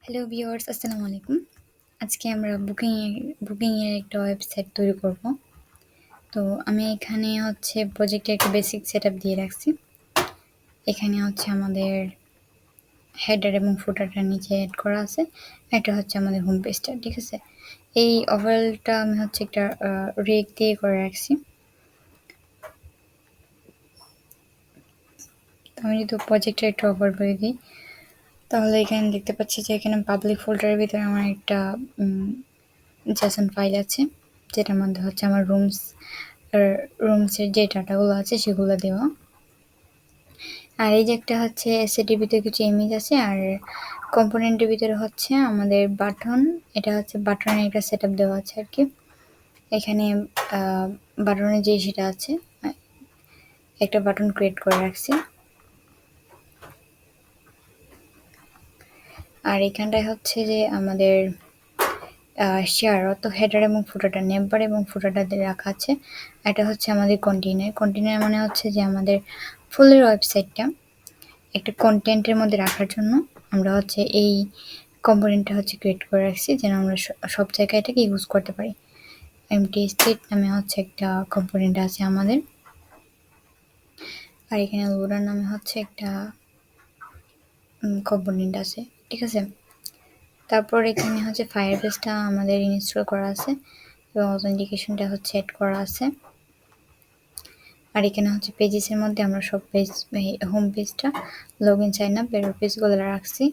Hello viewers, আসসালামু আলাইকুম। আজকে আমরা বুকিং এর একটা ওয়েবসাইট তৈরি করব। তো আমি এখানে প্রজেক্টে একটা বেসিক সেটআপ দিয়ে রাখছি। এখানে আমাদের হেডার এবং ফুটারটা নিচে অ্যাড করা আছে। এটা আমাদের হোম পেজটা, ঠিক আছে। এই ওভারঅলটা আমি একটা রেক দিয়ে করে রাখছি। তো আমি যদি প্রজেক্টের একটা ওভারভিউ দিই, তাহলে এখানে দেখতে পাচ্ছি যে এখানে পাবলিক ফোল্ডারের ভিতরে আমার একটা জেসন ফাইল আছে, যেটার মধ্যে আমার রুমসের যে ডাটাগুলো আছে সেগুলো দেওয়া। আর এই যে একটা এসএটির ভিতরে কিছু ইমেজ আছে, আর কম্পোনেন্টের ভিতরে আমাদের বাটন। এটা বাটনের একটা সেটআপ দেওয়া আছে আর কি। এখানে বাটনের যে সেটা আছে, একটা বাটন ক্রিয়েট করে রাখছি। আর এখানটায় যে আমাদের শেয়ার অর্থাৎ হেডার এবং ফুটারটা, নেমবার এবং ফুটারটা রাখা আছে। এটা আমাদের কন্টেইনার মানে যে আমাদের ফুলের ওয়েবসাইটটা একটা কন্টেন্টের মধ্যে রাখার জন্য আমরা এই কম্পোনেন্টটা ক্রিয়েট করে রাখছি, যেন আমরা সব জায়গায় এটাকে ইউজ করতে পারি। এমটি স্টেট নামে একটা কম্পোনেন্ট আছে আমাদের। আর এখানে লোডার নামে একটা কম্পোনেন্ট আছে, ঠিক আছে। তারপর এখানে ফায়ারবেসটা আমাদের ইনস্টল করা আছে এবং অথেন্টিকেশনটা অ্যাড করা আছে। আর এখানে পেজেসের মধ্যে আমরা সব পেজ, হোম পেজটা, লগ ইন, সাইন আপ, এর পেজগুলো রাখছি।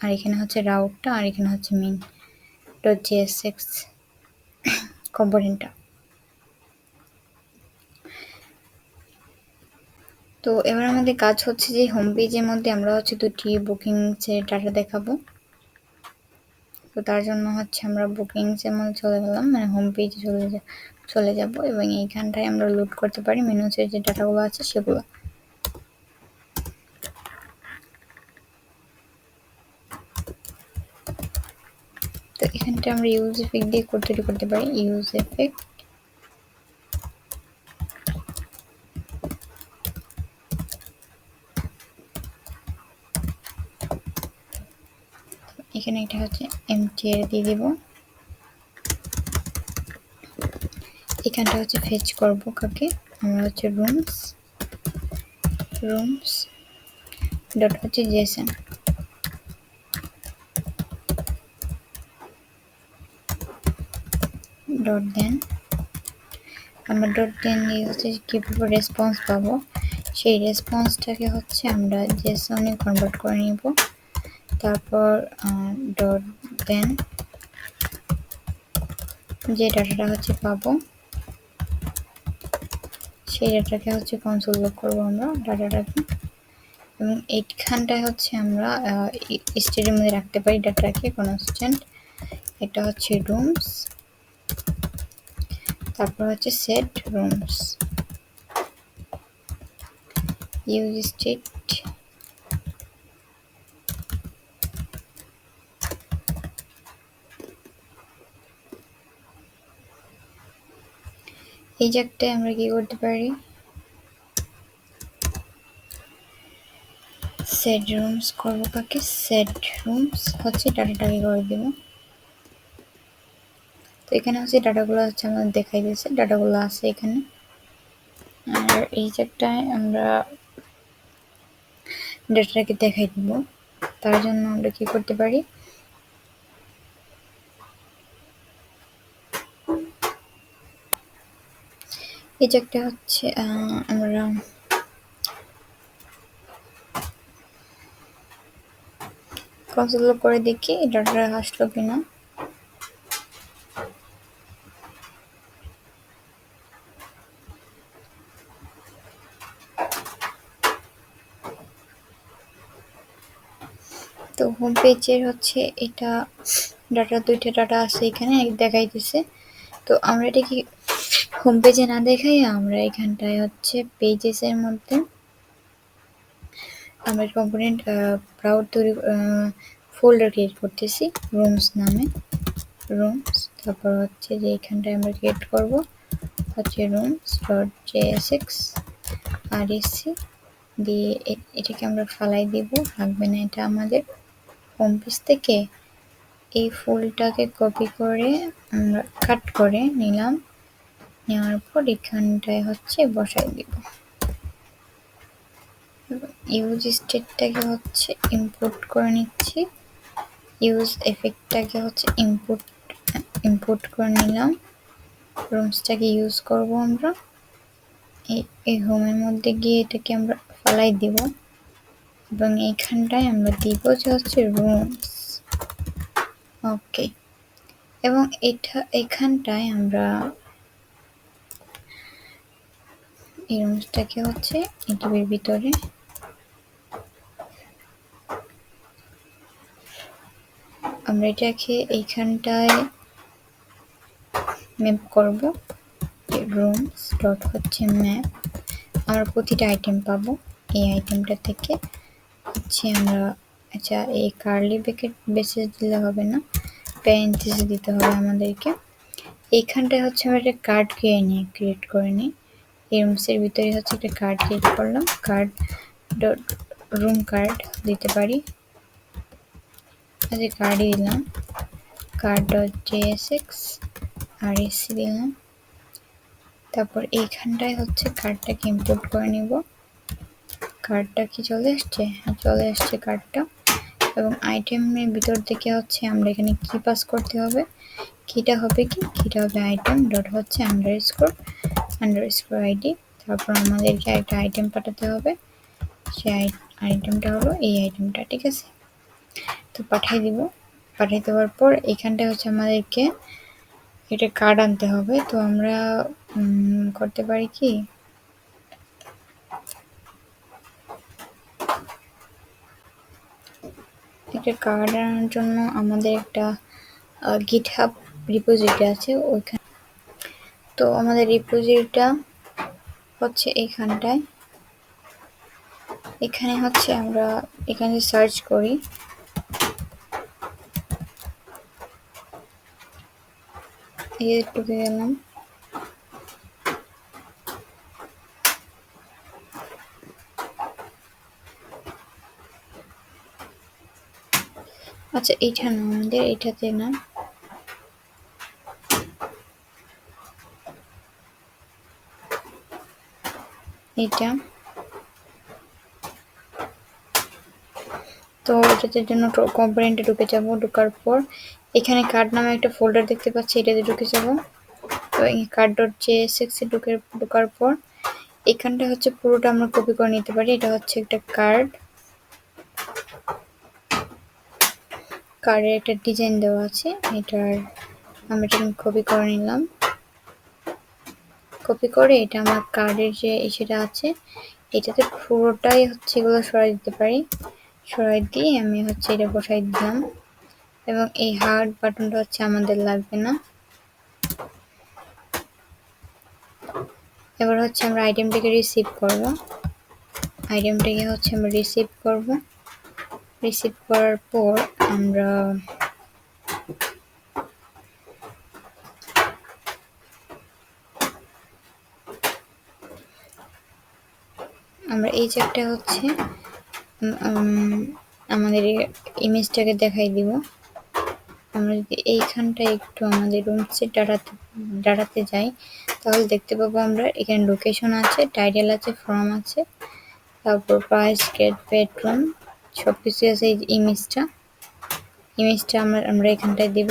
আর এখানে রাউটটা, আর এখানে মেইন .jsx কম্পোনেন্টটা। তো এবার আমাদের কাজ যে হোম পেজের মধ্যে আমরা দুটি বুকিংসের ডাটা দেখাবো। তো তার জন্য আমরা বুকিংসের মধ্যে চলে গেলাম, মানে হোম পেজে চলে যাব এবং এইখানটায় আমরা লোড করতে পারি মেনুসের যে ডাটাগুলো আছে সেগুলো। তো এখানটা আমরা ইউজ এফেক্ট দিয়ে তৈরি করতে পারি। ইউজ এফেক্ট, এখানে এটা এমটি দিয়ে দিব। এখানটা ফেচ করব কাকে, আমরা রুমস ডট জেসন। ডট দেন আমরা দিয়ে কিভাবে রেসপন্স পাবো, সেই রেসপন্সটাকে আমরা জেসনে কনভার্ট করে নিব। তারপর ডট দেন যে ডাটাটা পাবো, সেই ডাটাকে কনসোল লগ করবো আমরা ডাটাটাকে। এবং এইখানটায় আমরা স্টেটের মধ্যে রাখতে পারি ডাটাকে কনস্ট্যান্ট। এটা রুমস, তারপর সেট রুমস, ইউজ স্টেট, এই জায়গাটায় আমরা কি করতে পারি, সেট রুমস করবো কাকে, সেট রুমস ডাটাটাকে করে দিব। তো এখানে ডাটাগুলো আমাদের দেখাই দিয়েছে, ডাটাগুলো আছে এখানে। আর এই জায়গাটায় আমরা ডাটাটাকে দেখাই দিব। তার জন্য আমরা কি করতে পারি, এই জায়গাটা আমরা কনসোল করে দেখি ডাটাটা আসলো কিনা। তো হোম পেজের এটা দুইটা ডাটা আছে এখানে দেখাইতেছে। তো আমরা এটা কি হোম পেজে না দেখাই, আমরা এখানটায় পেজেসের মধ্যে আমরা কম্পোনেন্ট ক্রাউড তৈরি ফোল্ডার ক্রিয়েট করতেছি রুমস নামে, রুমস। তারপর যে এখানটায় আমরা ক্রিয়েট করব রুমস ডট জেএসএক্স আরএসসি দিয়ে এটাকে আমরা ফালাই দিব, লাগবে না এটা আমাদের। হোম পেজ থেকে এই ফুলটাকে কপি করে আমরা কাট করে নিলাম, নেওয়ার পর এখানটায় হচ্ছে বসাই দিব। ইউজ স্টেটটাকে হচ্ছে ইম্পোর্ট করে নিচ্ছি, ইউজ এফেক্টটাকে হচ্ছে ইম্পোর্ট করে নিলাম। রুমসটাকে ইউজ করব আমরা, এই হোমের মধ্যে গিয়ে এটাকে আমরা ফালাই দিব এবং এইখানটায় আমরা দিব যে হচ্ছে রুমস। ওকে, এবং এখানটায় আমরা এই রুমসটাকে হচ্ছে ইউটিউবের ভিতরে আমরা এটাকে এইখানটায় ম্যাপ করব। রুমস ডট হচ্ছে ম্যাপ, আমরা প্রতিটা আইটেম পাবো। এই আইটেমটা থেকে হচ্ছে আমরা, আচ্ছা এই কার্লি ব্র্যাকেট বেসিস দিলে হবে না, প্যারেন্থেসিস দিতে হবে আমাদেরকে। এইখানটায় হচ্ছে আমরা একটা কার্ড ক্রিয়েট করে নিই। এই রুমসের ভিতরে হচ্ছে একটা কার্ড ক্রিয়েট করলাম, কার্ড ডট রুম কার্ড দিতে পারি, আচ্ছা কার্ডই দিলাম, কার্ড ডট জেএসএক্স আর এসি দিলাম। তারপর এইখানটায় হচ্ছে কার্ডটাকে ইম্পোর্ট করে নিব। কার্ডটা কি চলে আসছে? হ্যাঁ চলে আসছে কার্ডটা। এবং আইটেমের ভিতর থেকে হচ্ছে আমরা এখানে কি পাস করতে হবে, কিটা হবে কি, কিটা হবে আইটেম ডট হচ্ছে আন্ডারস্কোর আইডি। তারপর আমাদেরকে একটা আইটেম পাঠাতে হবে, সেই আইটেমটা হলো এই আইটেমটা, ঠিক আছে? তো পাঠিয়ে দিব। পাঠিয়ে দেওয়ার পর এখানটা হচ্ছে আমাদেরকে এটা কার্ড আনতে হবে। তো আমরা করতে পারি কি, একটা কার্ড আনার জন্য আমাদের একটা গিটহাব রিপোজিটরি আছে ওইখানে। তো আমাদের রিপোজিটরিটা হচ্ছে এইখানটায়, এখানে হচ্ছে আমরা এখানে সার্চ করি, ঢুকে গেলাম। আচ্ছা এইটা না, আমাদের এটাতে না, এটা তো এটার জন্য কম্পোনেন্টে ঢুকে যাব। ঢোকার পর এখানে কার্ড নামে একটা ফোল্ডার দেখতে পাচ্ছি, এটাতে ঢুকে যাব। তো এই কার্ড ডট জেএসএক্স এ ঢোকার পর এখানটা হচ্ছে পুরোটা আমরা কপি করে নিতে পারি। এটা হচ্ছে একটা কার্ডের একটা ডিজাইন দেওয়া আছে, এটার আমরা এটা কপি করে নিলাম। কপি করে এটা আমার কার্ডের যে সেটা আছে এটাতে পুরোটাই হচ্ছে এগুলো সরাই দিতে পারি। সরাই দিয়ে আমি হচ্ছে এটা বসাই দিলাম। এবং এই হার্ড বাটনটা হচ্ছে আমাদের লাগবে না। এবার হচ্ছে আমরা আইটেমটাকে রিসিভ করব। আইটেমটাকে হচ্ছে আমরা রিসিভ করব। রিসিভ করার পর আমরা এই যে একটা হচ্ছে আমাদের ইমেজটাকে দেখাই দিব। আমরা যদি এইখানটায় একটু আমাদের রুমসের ডাটাতে যাই তাহলে দেখতে পাবো আমরা এখানে লোকেশন আছে, টাইটেল আছে, ফর্ম আছে, তারপর প্রাইস, গেট, বেডরুম সব কিছু আছে। এই ইমেজটা আমরা এখানটায় দিব।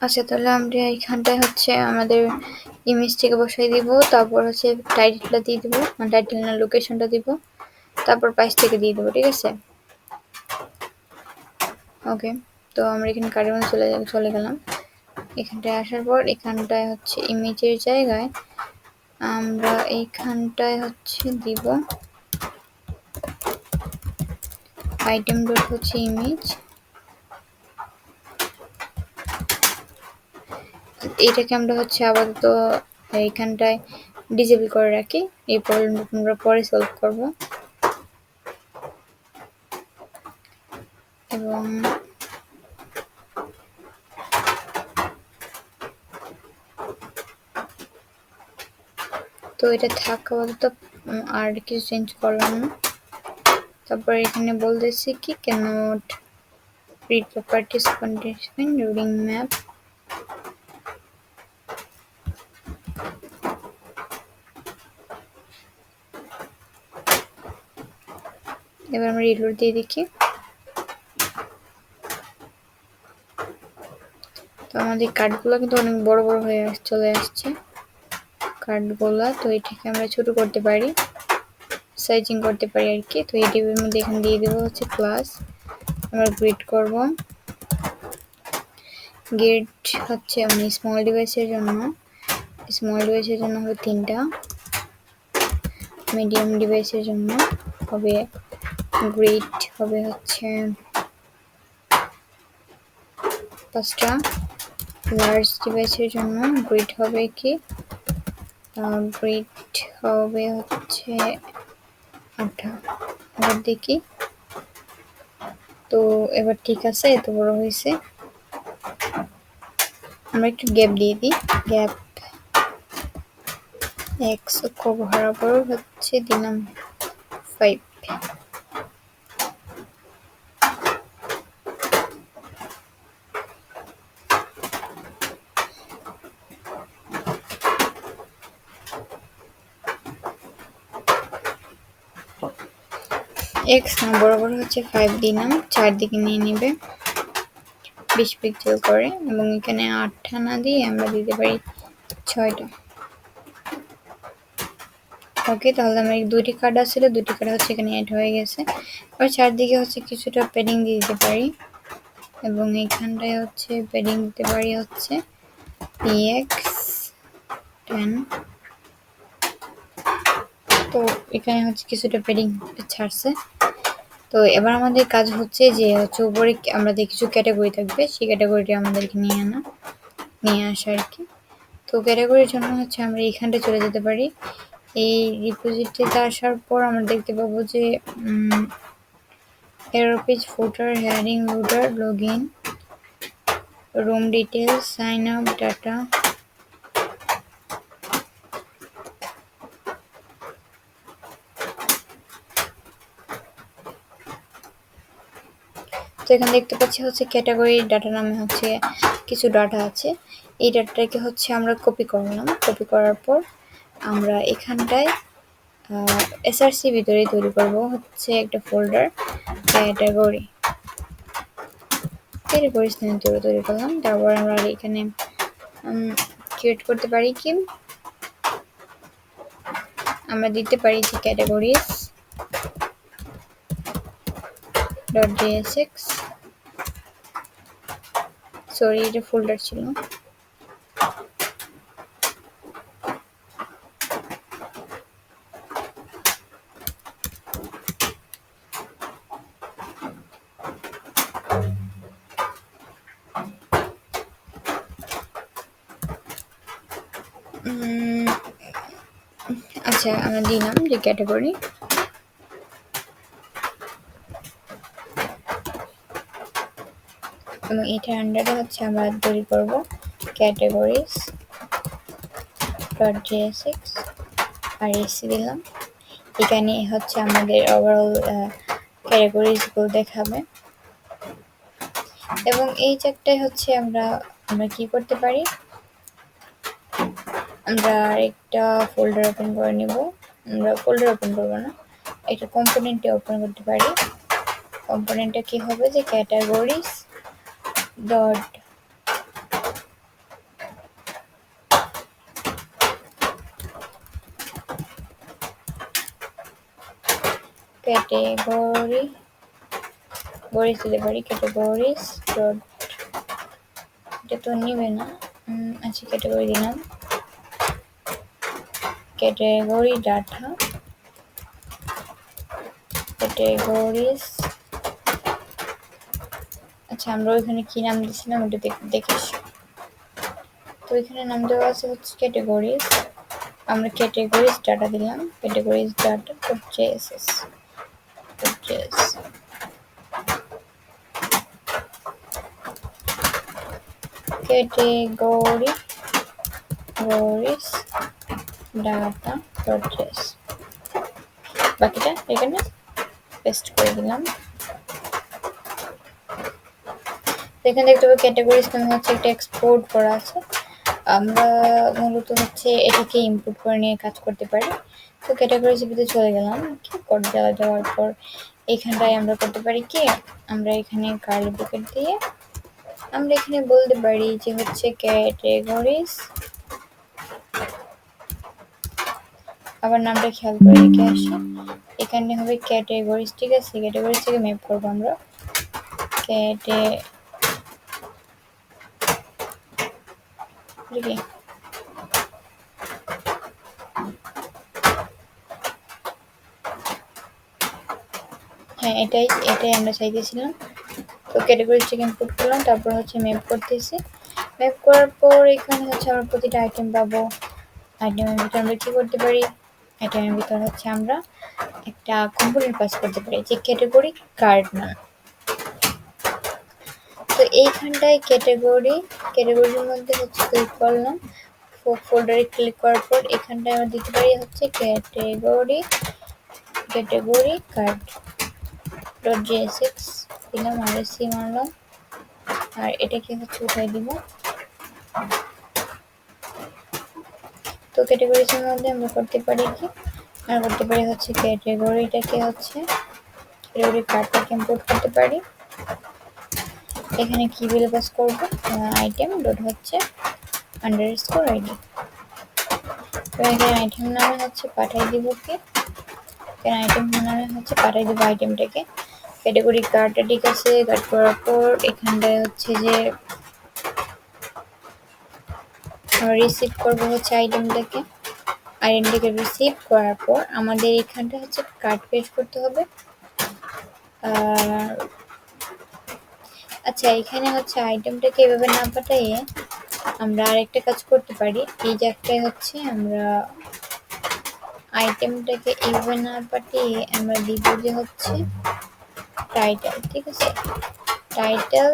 আচ্ছা তাহলে আমরা এইখানটায় হচ্ছে আমাদের ইমেজটাকে বসাই দিব। তারপর হচ্ছে টাইটেলটা দিয়ে দিব, টাইটেল না লোকেশনটা দিব, তারপর প্রাইসটাকে দিয়ে দেবো, ঠিক আছে? ওকে, তো আমরা এখানে কার্ডের মধ্যে চলে গেলাম। এখানটায় আসার পর এখানটায় হচ্ছে ইমেজের জায়গায় আমরা এইখানটায় হচ্ছে দিব আইটেম ডট হচ্ছে ইমেজ। এটাকে আমরা হচ্ছে আপাতত এইখানটায় ডিসেবল করে রাখি, এই প্রবলেমটা আমরা পরে সলভ করব। এবং তো এটা থাকা বলতে আর কিছু চেঞ্জ করলাম না। তারপর এখানে বলতেছি কি cannot read properties condition during map। এবার আমরা রিলোড দিয়ে দেখি। তো আমাদের কার্ডগুলো কিন্তু অনেক বড় বড় হয়ে চলে আসছে কার্ডগুলো। তো এটাকে আমরা ছোট করতে পারি, সাইজিং করতে পারি আর কি। তো এই টেবিলের মধ্যে এখানে দিয়ে দেবো হচ্ছে প্লাস, আমরা গ্রিড করব। গ্রিড হচ্ছে আমি স্মল ডিভাইসের জন্য হবে 3টা, মিডিয়াম ডিভাইসের জন্য হবে গ্রিড হবে হচ্ছে 5টা, লার্জ ডিভাইসের জন্য গ্রিড হবে কি গ্রিড হবে হচ্ছে 8টা। এবার দেখি। তো এবার ঠিক আছে, এত বড় হয়েছে। আমরা একটু গ্যাপ দিয়ে দিই, গ্যাপ এক্স অক্ষ বরাবর হচ্ছে দিলাম 5। এক্স না বরাবর হচ্ছে 5 দিলাম, চারদিকে নিয়ে নেবে 20 পিক্সেল করে, এবং এখানে 8টা না দিয়ে আমরা দিতে পারি 6টা। ওকে, তাহলে আমার 2টি কার্ড আছিল, 2টি কার্ড হচ্ছে এখানে অ্যাড হয়ে গেছে। এবার চারদিকে হচ্ছে কিছুটা প্যাডিং দিয়ে দিতে পারি, এবং এইখানটায় হচ্ছে প্যাডিং দিতে পারি হচ্ছে px10। তো এখানে হচ্ছে কিছুটা প্যাডিং ছাড়ছে। তো এবার আমাদের কাজ হচ্ছে যে উপরে আমাদের কিছু ক্যাটাগরি থাকবে, সেই ক্যাটাগরিটা আমাদেরকে নিয়ে আসা আর কি। তো ক্যাটাগরির জন্য হচ্ছে আমরা এইখানটা চলে যেতে পারি। এই রিপোজিটরিতে আসার পর আমরা দেখতে পাবো যে error page, footer, heading, router, login, room details, sign up, data. তো এখানে দেখতে পাচ্ছি হচ্ছে ক্যাটাগরি ডাটা নামে হচ্ছে কিছু ডাটা আছে। এই ডাটাটাকে হচ্ছে আমরা কপি করলাম, কপি করার পর আমরা এখানটায় এসআরসি ভিতরে তৈরি করব হচ্ছে একটা ফোল্ডার ক্যাটাগরি তৈরি করলাম। তারপর আমরা এখানে ক্রিয়েট করতে পারি কি, আমরা দিতে পারি যে ক্যাটাগরিজ .jsx, সরি এটা ফোল্ডার ছিল। আচ্ছা, আমরা দিলাম যে ক্যাটাগরি, এবং এটা আন্ডারে হচ্ছে আমরা তৈরি করব ক্যাটাগরিজ .jsx আর এসি দিলাম। এখানে হচ্ছে আমাদের ওভারঅল ক্যাটাগরিজগুলো দেখাবে। এবং এই চারটায় হচ্ছে আমরা কি করতে পারি, আমরা একটা ফোল্ডার ওপেন করে নেব। আমরা ফোল্ডার ওপেন করবো না, একটা কম্পোনেন্টে ওপেন করতে পারি। কম্পোনেন্টটা কি হবে যে ক্যাটাগরিজ ডট ক্যাটাগরিজ দিতে পারি, ক্যাটাগরিজ ডট, এটা তো নিবে না। আচ্ছা, ক্যাটাগরি দিলাম, ক্যাটাগরি ডাটা, ক্যাটাগরিজ। আচ্ছা, আমরা ওইখানে কি নাম দিয়েছিলাম ওটা দেখিস। তো এখানে নাম দেওয়া আছে হচ্ছে ক্যাটাগরিজ, আমরা ক্যাটাগরিজ ডাটা দিলাম, categories data .js, categories data dot JS, বাকিটা এখানে পেস্ট করে দিলাম। এখানে দেখতে পাবো ক্যাটাগরিজ নামে হচ্ছে একটা এক্সপোর্ট করা আছে। আমরা মূলত হচ্ছে এটাকে ইম্পোর্ট করে নিয়ে কাজ করতে পারি। তো ক্যাটাগরিজ ভিতরে চলে গেলাম, কি কোড যাওয়ার পর এখানটায় আমরা করতে পারি কি, আমরা এখানে কার্লি ব্র্যাকেট দিয়ে আমরা এখানে বলতে পারি যে হচ্ছে ক্যাটাগরিজ, আবার নামটা খেয়াল করে রেখে আসি, এখানে হবে ক্যাটাগরিজ, ঠিক আছে। ক্যাটাগরিজ থেকে ম্যাপ করবো আমরা হ্যাঁ এটাই আমরা চাইতেছিলাম। তো ক্যাটাগরিজটাকে ইনপুট করলাম, তারপর হচ্ছে ম্যাপ করতেছি। ম্যাপ করার পর এখানে হচ্ছে আমরা প্রতিটা আইটেম পাবো। আইটেমের ভিতরে আমরা কি করতে পারি, আইটেমের ভিতরে হচ্ছে আমরা একটা কম্পোনেন্ট পাস করতে পারি যে ক্যাটাগরি কার্ড নাম। তো এইখানটায় ক্যাটাগরির মধ্যে হচ্ছে ক্লিক করলাম, ফোল্ডারে ক্লিক করার পর এখানটায় আমরা দিতে পারি হচ্ছে ক্যাটাগরি কার্ড ডট জেএসএক্স দিলাম, আরএসসি মারলাম, আর এটাকে হচ্ছে উঠাই দিব। তো ক্যাটাগরিজের মধ্যে আমরা করতে পারি কি, আর করতে পারি হচ্ছে ক্যাটাগরিটাকে হচ্ছে ক্যাটাগরি কার্ডটাকে ইম্পোর্ট করতে পারি। এখানে কি বিল পাস করব, আইটেম ডট হচ্ছে আন্ডারস্কোর আইডি। তো এখানে আইটেম নামে হচ্ছে পাঠাই দিব কি, এখানে আইটেম নামে হচ্ছে পাঠাই দিব আইটেমটাকে। ক্যাটাগরি কার্ডটা ঠিক আছে, কাট করার পর এখানটায় হচ্ছে যে আমরা রিসিভ করব হচ্ছে আইটেমটাকে রিসিভ করার পর আমাদের এখানটা হচ্ছে কার্ড পেস্ট করতে হবে। আচ্ছা, এখানে হচ্ছে আইটেমটাকে এভাবে না পাঠাইয়ে আমরা আরেকটা কাজ করতে পারি, এই জায়গাটায় হচ্ছে আমরা আইটেমটাকে এইভাবে না পাঠিয়ে আমরা দিব যে হচ্ছে টাইটেল, ঠিক আছে। টাইটেল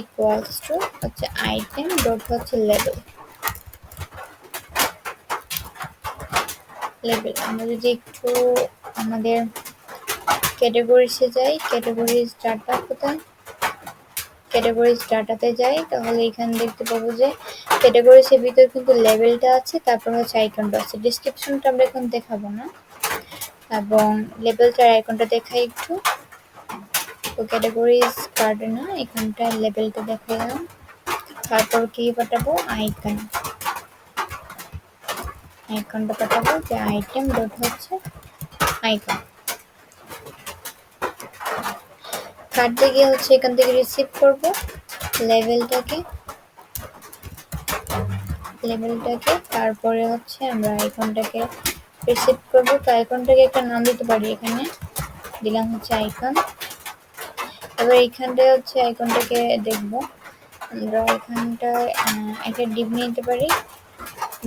ইকুয়ালস টু হচ্ছে আইটেম ডট হচ্ছে লেবেল। আমরা যদি একটু আমাদের ক্যাটাগরিজে যাই, ক্যাটাগরিজ ডাটা কোথায়, ক্যাটাগরিজ ডাটাতে যাই, তাহলে এখানে দেখতে পাবো যে ক্যাটাগরিজের ভিতর কিন্তু লেভেলটা আছে, তারপর হচ্ছে আইকনটা আছে। ডেসক্রিপশনটা আমরা এখন দেখাবো না, এবং লেভেলটার আইকনটা দেখাই একটু। তো ক্যাটাগরিজ কার্ডে না, এখানটা লেভেলটা দেখালাম, তারপর কি পাঠাবো, আইকনটা পাঠাবো যে আইটেম ডট হচ্ছে আইকন। কার্ডে গিয়ে হচ্ছে এখান থেকে রিসিভ করব লেভেলটাকে, তারপরে হচ্ছে আমরা আইকনটাকে রিসিভ করব। তো আইকনটাকে একটা নাম দিতে পারি, এখানে দিলাম হচ্ছে আইকন। এবার এইখানটায় হচ্ছে আইকনটাকে দেখবো, আমরা এখানটায় একটা ডিপ নিতে পারি,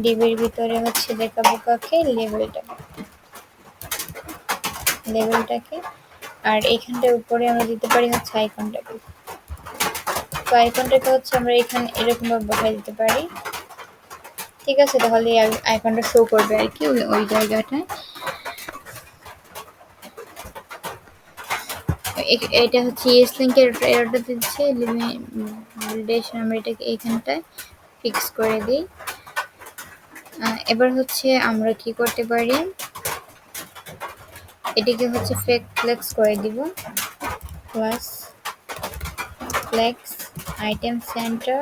ডিবের ভিতরে হচ্ছে দেখাবো কাকে, লেভেলটাকে, আর এইখানটার উপরে আমরা দিতে পারি হচ্ছে আইকনটাকে। তো আইকনটাকে হচ্ছে আমরা এখানে এরকম ভাবে বসাই দিতে পারি, ঠিক আছে। তাহলে আইকনটা শো করবে আর কি ওই জায়গাটায়। এটা হচ্ছে ইয়েস লিঙ্কের এররটা দিচ্ছে, ভ্যালিডেশন আমরা এটাকে এইখানটায় ফিক্স করে দিই। এবার হচ্ছে আমরা কি করতে পারি, এটাকে হচ্ছে ফ্লেক্স করে দিব, প্লাস ফ্লেক্স আইটেম সেন্টার।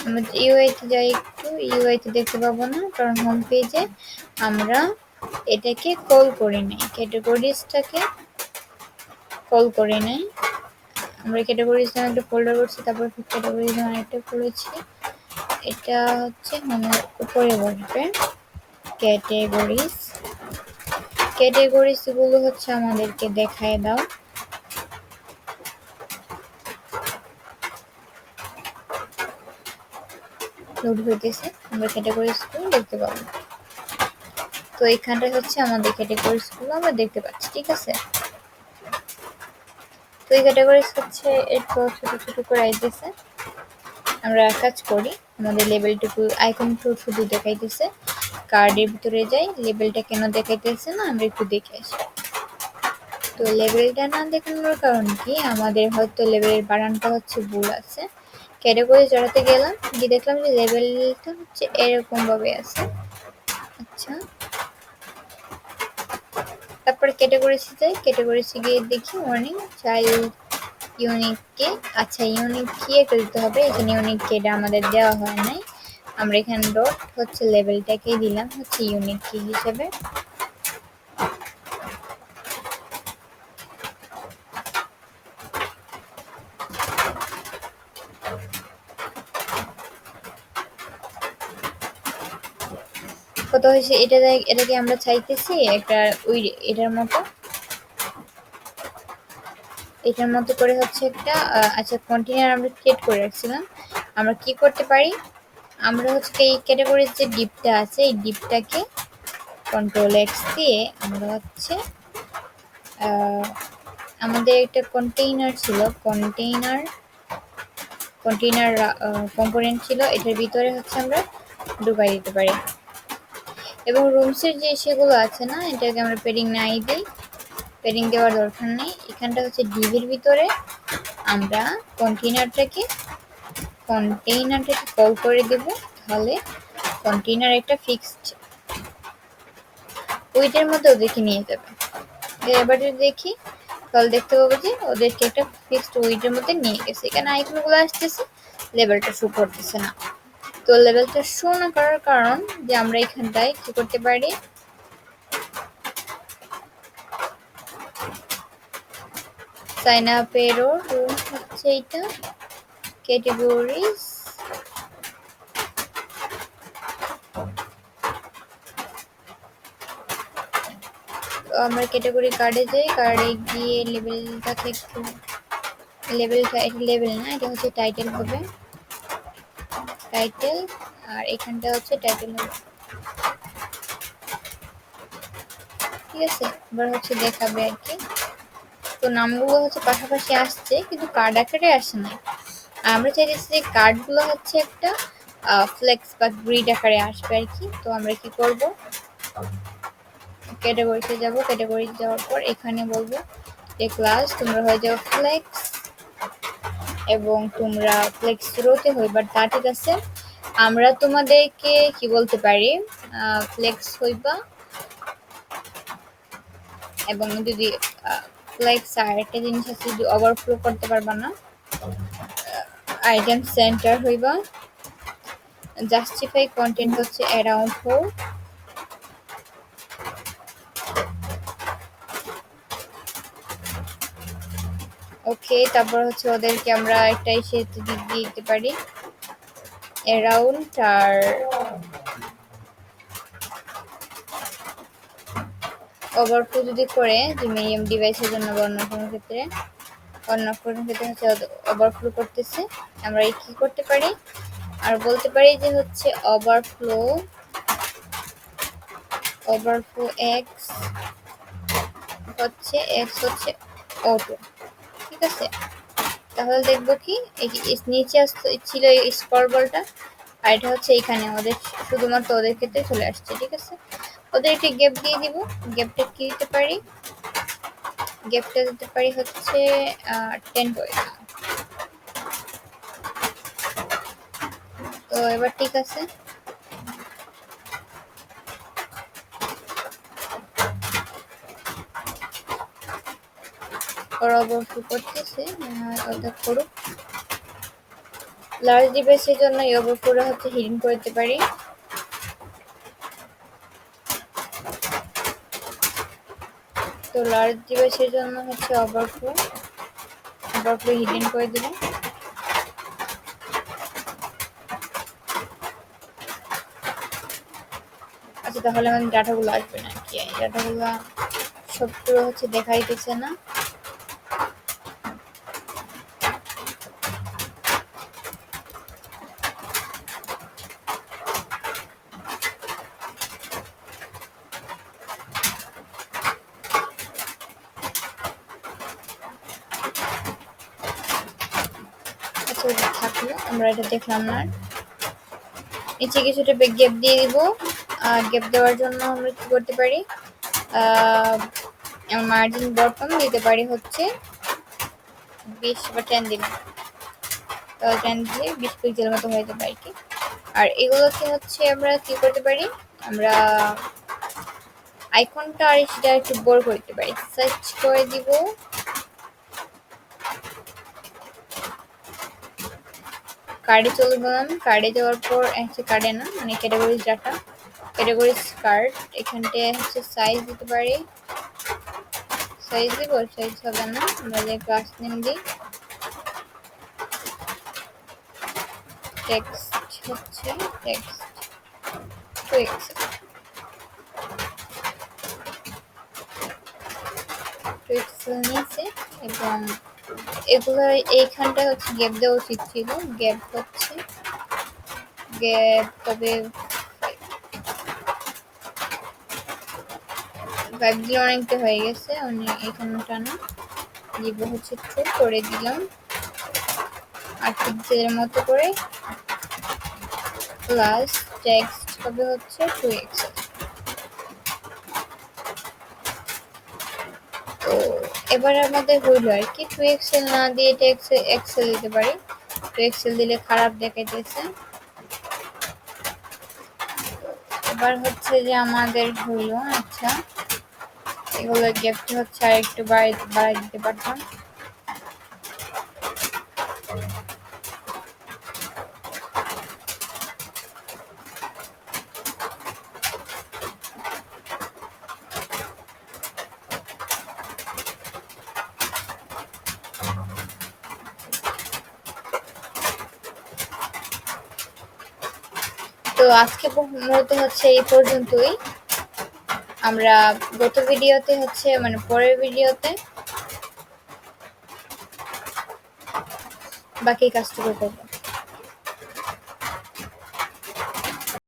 আমরা ইউআইতে যাই, একটু ইউআইতে দেখতে পাবো না, কারণ হোম পেজে আমরা এটাকে কল করে নেই, ক্যাটাগরিজটাকে কল করে নেই। আমরা ক্যাটাগরিজ নামে একটা ফোল্ডার করছি, তারপর ক্যাটাগরিজ নামে একটা করেছি, এটা হচ্ছে হোমের উপরে বসবে। ক্যাটাগরিজ গুলো হচ্ছে আমাদেরকে দেখায় দাও। লোড হইতেছে, আমরা ক্যাটাগরিজ গুলো দেখতে পাবো। তো এইখানটায় হচ্ছে আমাদের ক্যাটাগরিজ গুলো আমরা দেখতে পাচ্ছি, ঠিক আছে। তো এই ক্যাটাগরিজ হচ্ছে একটু ছোট ছোট করে আইতেছে, আমরা এক কাজ করি, আমাদের লেবেলটুকু আইকনটু শুধু দেখাইতেছে, কার্ডের ভিতরে যাই, লেবেলটা কেন দেখাইতেছে না আমরা একটু দেখে আসি। তো লেবেলটা না দেখানোর কারণ কি, আমাদের হয়তো লেবেলের বানানটা হচ্ছে ভুল আছে। ক্যাটাগরি জড়াতে গেলাম, গিয়ে দেখলাম যে লেবেলটা হচ্ছে এরকম ভাবে আছে। আচ্ছা, তারপরে ক্যাটাগরিতে যাই, ক্যাটাগরিতে গিয়ে দেখি ওয়ার্নিং চাইল্ড ইউনিক কে। আচ্ছা, ইউনিক কি একটা দিতে হবে, এখানে ইউনিক কেটা আমাদের দেওয়া হয় নাই। আমরা এখানে ডট হচ্ছে লেবেলটাকে দিলাম হচ্ছে ইউনিক কি হিসেবে। কত হয়েছে এটা, এটাকে আমরা চাইতেছি একটা ওই এটার মতো, এটার মতো করে হচ্ছে একটা আচ্ছা কন্টেইনার আমরা ক্রিয়েট করে রাখছিলাম। আমরা কি করতে পারি, আমরা হচ্ছে এই ক্যাটাগরির যে ডিপটা আছে এই ডিপটাকে কন্ট্রোল এক্স দিয়ে আমরা হচ্ছে আমাদের একটা কন্টেইনার ছিল, কন্টেইনার কম্পোনেন্ট ছিল, এটার ভিতরে হচ্ছে আমরা ঢুকাই দিতে পারি। এবং রুমসের যে সেগুলো আছে না, এটাকে আমরা পেডিং নাই দিই, পেডিং দেওয়ার দরকার নেই। এখানটা হচ্ছে ডিভির ভিতরে আমরা কন্টেইনারটাকে কল করে দেব, তাহলে কন্টেইনার একটা ফিক্সড ওইটার মধ্যে ওদেরকে নিয়ে যাবে। এবার যদি দেখি তাহলে দেখতে পাবো যে ওদেরকে একটা ফিক্সড ওয়েটের মধ্যে নিয়ে গেছে। এখানে আইকনগুলো আসতেছে, লেভেলটা শো করতেছে না। তো লেভেলটা শো না করার কারণ যে আমরা এখানটায় কি করতে পারি, সাইন আপেরও রুম হচ্ছে এইটা ক্যাটাগরিজ, আমরা ক্যাটাগরি কার্ডে যাই, কার্ডে গিয়ে লেভেলটাকে একটু লেভেলটা, এটা লেভেল না, এটা হচ্ছে টাইটেল হবে, টাইটেল, আর এখানটা হচ্ছে টাইটেল হবে। ঠিক আছে, এবার হচ্ছে দেখাবে আর কি। তো নামগুলো হচ্ছে পাশাপাশি আসছে কিন্তু কার্ড আকারে আসে না। আমরা চাইতেছি যে কার্ডগুলো হচ্ছে একটা ফ্লেক্স বা গ্রিড আকারে আসবে আর কি। তো আমরা কি করব, ক্যাটাগরিতে যাব, ক্যাটাগরিতে যাওয়ার পর এখানে বলবো যে ক্লাস তোমরা হয়ে যাও ফ্লেক্স, এবং তোমরা ফ্লেক্স রোতে হইবার, তা ঠিক আছে। আমরা তোমাদেরকে কি বলতে পারি, ফ্লেক্স হইবা, এবং যদি ফ্লেক্স আর একটা জিনিস আছে, যদি ওভারফ্লো করতে পারবা না, আইটেম সেন্টার হইবা, জাস্টিফাই কন্টেন্ট হচ্ছে অ্যারাউন্ড হোল, ওকে। তারপর হচ্ছে ওদেরকে আমরা একটা এসে দিতে পারি অ্যারাউন্ড, আর ওভারফ্লো যদি করে যে মিডিয়াম ডিভাইসের জন্য বা অন্য কোনো ক্ষেত্রে হচ্ছে ওভারফ্লো করতেছে, আমরা কি করতে পারি আর বলতে পারি যে হচ্ছে ওভারফ্লো এক্স হচ্ছে অটো। ঠিক আছে, তাহলে দেখবো কি নিচে ছিল এই স্ক্রল বলটা, আর এটা হচ্ছে এইখানে ওদের শুধুমাত্র ওদের ক্ষেত্রে চলে আসছে। ঠিক আছে, ওদেরকে গ্যাপ দিয়ে দিব, গ্যাপটা কি দিতে পারি, গ্যাপটা দিতে পারি হচ্ছে 10 পয়েন্ট। তো এবার ঠিক আছে, ওরা অবশ্য করতেছে, ওটা করুক। লার্জ ডিভাইসের জন্য এই ওভারফ্লোটা হচ্ছে হিডিং করতে পারি, তো লার্জ ডিভাইসের জন্য হচ্ছে ওভারফ্লো হিডিং করে দিলাম। আচ্ছা, তাহলে আমাদের ডাটাগুলো আসবে না কি, ডাটাগুলো সবগুলো হচ্ছে দেখাইতেছে না। আচ্ছা, থাকলো, আমরা এটা দেখলাম না। নিচে কিছুটা গ্যাপ দিয়ে দিব। গ্যাপ দেওয়ার জন্য আমরা কি করতে পারি, মার্জিন বটম দিতে পারি হচ্ছে 20 বা 10 দিলাম, তো 10 দিলে 20 পিক্সেল মতো হয়ে যাবে আর কি। আর এগুলোকে হচ্ছে আমরা কি করতে পারি, আমরা আইকনটা আর সেটা একটু বড় করতে পারি। সার্চ করে দিব কার্ডে, চলে গেলাম। কার্ডে যাওয়ার পর কার্ডে না মানে ক্যাটাগরিজ ডাটা, ক্যাটাগরিজ কার্ড, এখানটায় হচ্ছে সাইজ দিতে পারি। সাইজ দিব, সাইজ হবে না, আমরা যে ক্লাস নেম দিই। টেক্সট হচ্ছে টেক্সট 2 এক্সেল, 2 এক্সেল নিয়েছে। এবং এগুলো এইখানটা হচ্ছে গ্যাপ দেওয়া উচিত ছিল, গ্যাপ হচ্ছে গ্যাপ, তবে 5 দিলে অনেকটা হয়ে গেছে, আমি এখানটা না দিব হচ্ছে 2 করে দিলাম। 8 পিক্সেলের মতো করে, প্লাস টেক্সট হবে হচ্ছে 2 এক্সেল। তো এবার আমাদের হইলো আর কি, 2 এক্সেল না দিয়ে এটা এক্সেল দিতে পারি। 2 এক্সেল দিলে খারাপ দেখাইতেছে। এবার হচ্ছে যে আমাদের হইলো, আচ্ছা এগুলোর গ্যাপটা হচ্ছে আর একটু বাড়াই দিতে পারতাম। তো আজকে মূলত হচ্ছে এই পর্যন্তই। আমরা গত ভিডিওতে হচ্ছে মানে পরের ভিডিওতে বাকি কাজটুকু করবো।